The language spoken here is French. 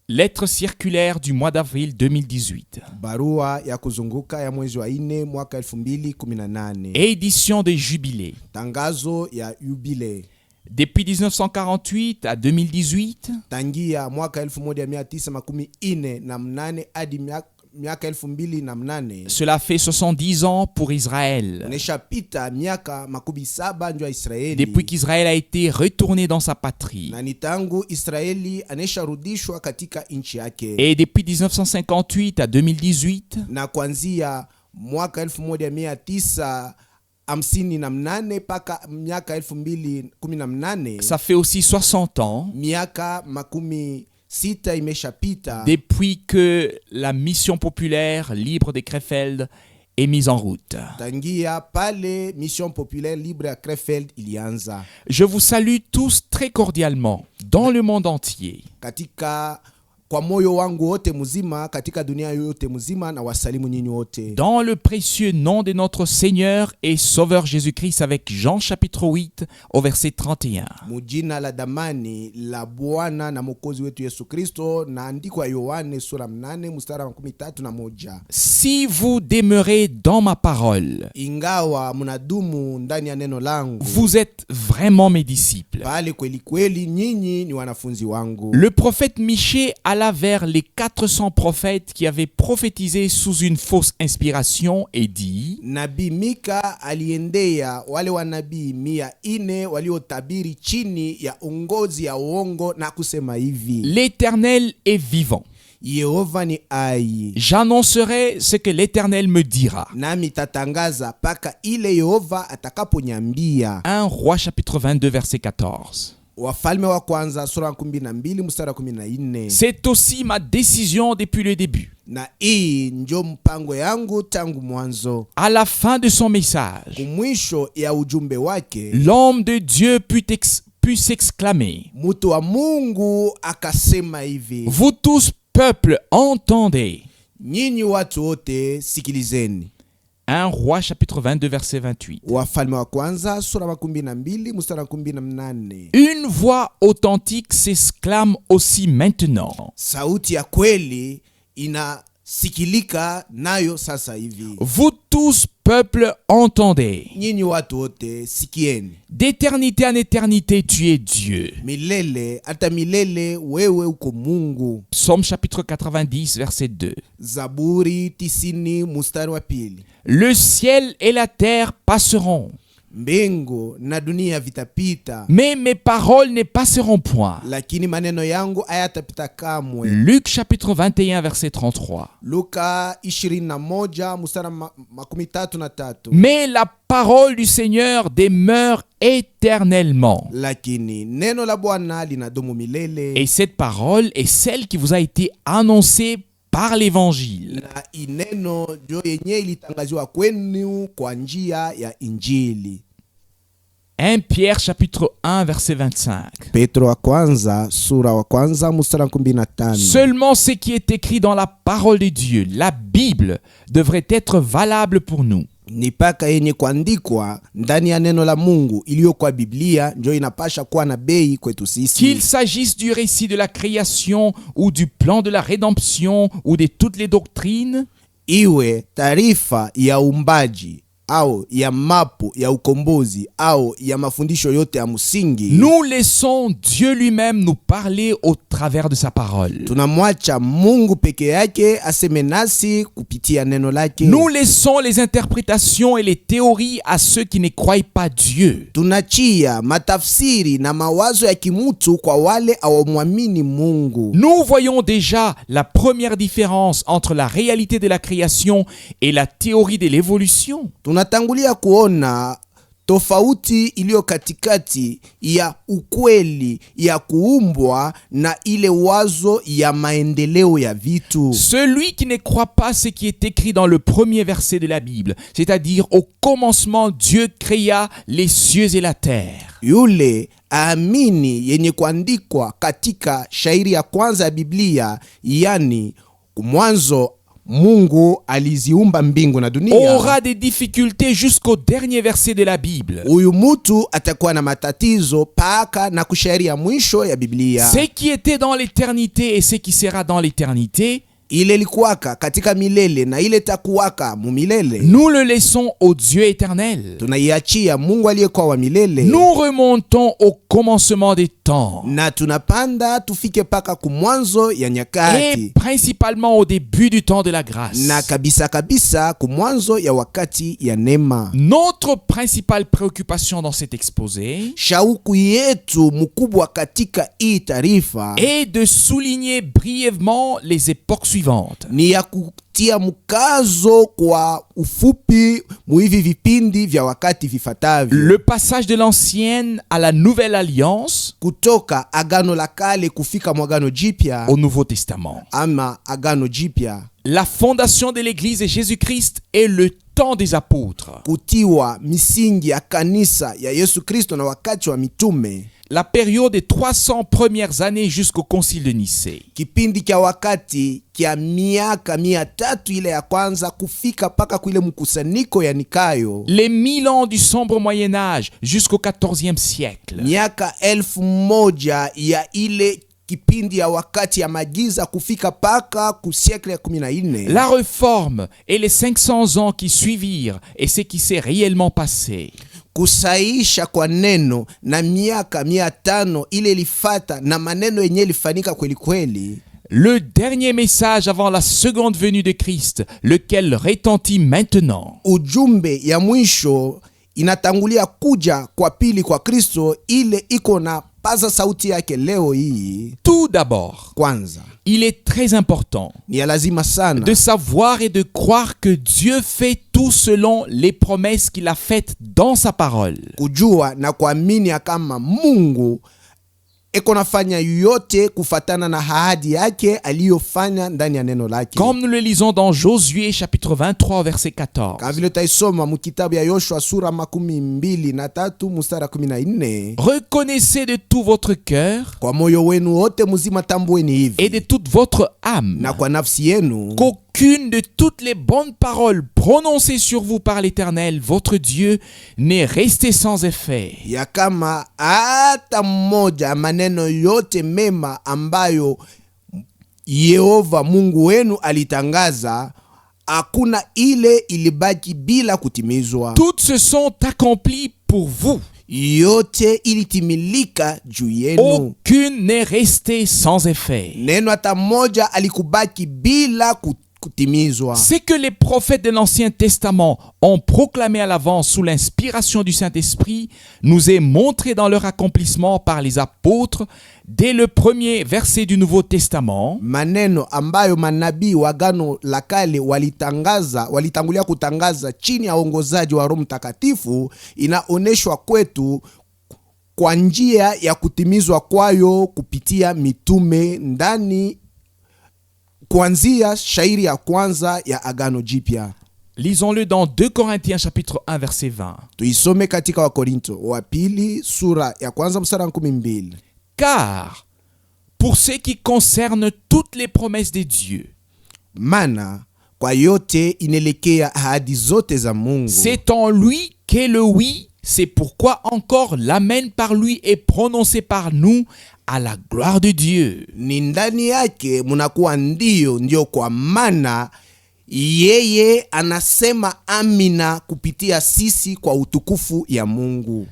Lettre circulaire du mois d'avril 2018. Barua ya kuzunguka ya mwezi wa 4 mwaka 2018. Édition de jubilé. Tangazo ya yubile. Depuis 1948 à 2018, tangia mwaka 1948 hadi miaka 2008. Cela fait 70 ans pour Israël. Neshapita miaka 7 ndio Israeli. Depuis qu'Israël a été retourné dans sa patrie. Na nitangu Israeli anesharudishwa katika nchi yake. Et depuis 1958 à 2018, na kuanzia mwaka 1958 paka miaka 2018. Ça fait aussi 60 ans. Miaka sita imeshapita depuis que la mission populaire libre de Krefeld est mise en route. Tangia pale mission populaire libre ya Krefeld ilianza. Je vous salue tous très cordialement dans le monde entier. Katika kwa moyo wangu wote muzima katika dunia yote muzima na wasalimu nyinyi wote. Dans le précieux nom de notre Seigneur et Sauveur Jésus-Christ avec Jean chapitre 8 au verset 31. Mujina la damani la Bwana na Mwokozi wetu Yesu Kristo na andiko ya Yohane sura 8 mstari wa 31. Si vous demeurez dans ma parole, ingawa mnadumu ndani ya neno langu, vous êtes vraiment mes disciples. Bali kweli kweli nyinyi ni wanafunzi wangu. Le prophète Michée alla vers les 400 prophètes qui avaient prophétisé sous une fausse inspiration et dit: Nabii Mika aliendea wale wanabii 400 waliotabiri chini ya ongozi ya uongo na kusema hivi: L'Éternel est vivant. Yehova ni ai. J'annoncerai ce que l'Éternel me dira. Nami tatangaza paka ile Yehova atakaponyambia. 1 Roi chapitre 22 verset 14. Wafalme wa kwanza sura 12 mstari 14. C'est aussi ma décision depuis le début. Na hii ndio mpango yangu tangu mwanzo. À la fin de son message, kumwisho ya ujumbe wake, l'homme de Dieu put s'exclamer: Mutu wa Mungu akasema hivi: Vous tous peuple, entendez. Nyinyi watu wote sikilizeni. 1 Roi chapitre 22 verset 28. Wafalme wa kwanza sura 12 mstari 18. Une voix authentique s'exclame aussi maintenant. Sauti ya kweli inasikilika nayo sasa hivi. Vous tous peuple, entendez. Nyinyi watu wote sikieni. D'éternité en éternité, tu es Dieu. Milele hata milele wewe uko Mungu. Psaume chapitre 90 verset 2. Zaburi 90 mstari wa 2. Le ciel et la terre passeront, mbingu na dunia vitapita, mais mes paroles ne passeront point. Lakini maneno yangu hayatapita kamwe. Luc chapitre 21 verset 33. Luka 21 mstari 33. Mais la parole du Seigneur demeure éternellement. Lakini neno la Bwana linadumu milele. Et cette parole est celle qui vous a été annoncée par l'évangile. Na ineno jo yenye ilitangaziwa kwenu kwa njia ya Injili. 1 Pierre chapitre 1 verset 25. Petro wa kwanza sura wa kwanza mstari 15. Seulement ce qui est écrit dans la parole de Dieu, la Bible, devrait être valable pour nous. Nipaka yenye kuandikwa ndani ya neno la Mungu iliyo kwa Biblia ndio inapasha kuwa na bei kwetu sisi. Qu'il s'agisse du récit de la création ou du plan de la rédemption ou de toutes les doctrines, iwe taarifa ya uumbaji au ya mapo ya ukombozi au ya mafundisho yote ya msingi, nous laissons Dieu lui-même nous parler au travers de sa parole. Tunamwacha Mungu peke yake aseme nasi kupitia neno lake. Nous laissons les interprétations et les théories à ceux qui ne croient pas Dieu. Tunachia matafsiri na mawazo ya kimutu kwa wale hawamwamini Mungu. Nous voyons déjà la première différence entre la réalité de la création et la théorie de l'évolution. Tunatangulia kuona tofauti iliyo katikati ya ukweli ya kuumbwa na ile wazo ya maendeleo ya vitu. Celui qui ne croit pas ce qui est écrit dans le premier verset de la Bible, c'est-à-dire au commencement Dieu créa les cieux et la terre. Yule amini yenye kuandikwa katika shairi ya kwanza ya Biblia, yani mwanzo Mungu aliziumba mbingu na dunia, aura des difficultés jusqu'au dernier verset de la Bible. huyu mtu atakuwa na matatizo paka na kusharia mwisho ya Biblia. Ce qui était dans l'éternité et ce qui sera dans l'éternité, Ile likuwaka katika milele na ile takuwaka mumilele, nous le laissons au Dieu éternel. tunaiachia Mungu aliyekuwa wa milele. Nous remontons au commencement des temps Na tunapanda tufike paka kumwanzo ya et nyakati, principalement au début du temps de la grâce. na kabisa kumwanzo ya wakati ya neema. Notre principale préoccupation dans cet exposé Shauku yetu mkubwa katika hii taarifa est de souligner brièvement les époques suivantes. ni ya kutia mkazo kwa ufupi muhivi vipindi vya wakati vifatavyo, Le passage de l'ancienne à la nouvelle alliance kutoka agano la kale kufika mwagano jipya au Nouveau Testament. ama agano jipya, La fondation de l'Église et Jésus-Christ est le temps des apôtres. kutiwa misingi ya kanisa ya Yesu Kristo na wakati wa mitume, La période des 300 premières années jusqu'au concile de Nicée. kipindi cha wakati kia miaka 300 ile ya kwanza kufika paka kuile mkusanyiko ya Nikayo, Les 1000 ans du sombre Moyen-Âge jusqu'au 14e siècle. miaka 1000 ya ile kipindi ya wakati ya magiza kufika paka ku siècle ya 14. La Réforme et les 500 ans qui suivirent et ce qui s'est réellement passé. Kusaisha kwa neno na miaka 500 ile ilifata na maneno yenye ilifanyika kweli kweli. Le dernier message avant la seconde venue de Christ, lequel retentit maintenant. Ujumbe ya mwisho inatangulia kuja kwa pili kwa Kristo, ile iko na paza sauti yake leo hii. Tout d'abord, Kwanza il est très important ni ya lazima sana de savoir et de croire que Dieu fait tout selon les promesses qu'il a faites dans sa parole. kujua na kuamini ya kama Mungu eko nafanya yote kufatana na ahadi yake aliyofanya ndani ya neno lake, Comme nous le lisons dans Josué chapitre 23 verset 14. kama vile taisoma mukitabu ya Yoshua sura 23 mstari 14. Reconnaissez de tout votre cœur Kwa moyo wenu wote mzima tambueni et hivi, de toute votre âme na kwa nafsi yenu, qu'aucune de toutes les bonnes paroles prononcées sur vous par l'Éternel, votre Dieu, n'est restée sans effet. ya kama hata mmoja maneno yote mema ambayo Yehova Mungu wenu alitangaza, hakuna ile ilibaki bila kutimizwa. Toutes se sont accomplies pour vous. Yote ilitimilika juu yenu. Aucune n'est restée sans effet. Neno hata moja alikubaki bila kutimizwa. Ce que les prophètes de l'Ancien Testament ont proclamé à l'avance sous l'inspiration du Saint-Esprit nous est montré dans leur accomplissement par les apôtres dès le premier verset du Nouveau Testament. Maneno ambayo manabii wa Agano la Kale walitangulia kutangaza chini ya uongozaji wa Roho Mtakatifu, inaoneshwa kwetu kwa njia ya kutimizwa kwayo kupitia mitume ndani, kuanzia shairi ya kwanza ya Agano Jipya. Lisons-le dans 2 Corinthiens chapitre 1 verset 20. Tuisome katika Wakorinto wa pili sura ya kwanza mstari 12. Car pour ce qui concerne toutes les promesses de Dieu, Mana kwa yote inelekea ahadi zote za Mungu, c'est en lui qu'est le oui, c'est pourquoi encore l'amen par lui est prononcé par nous à la gloire de Dieu. ni ndani yake munakuwa ndio kwa maana yeye anasema amina kupitia sisi kwa utukufu ya Mungu.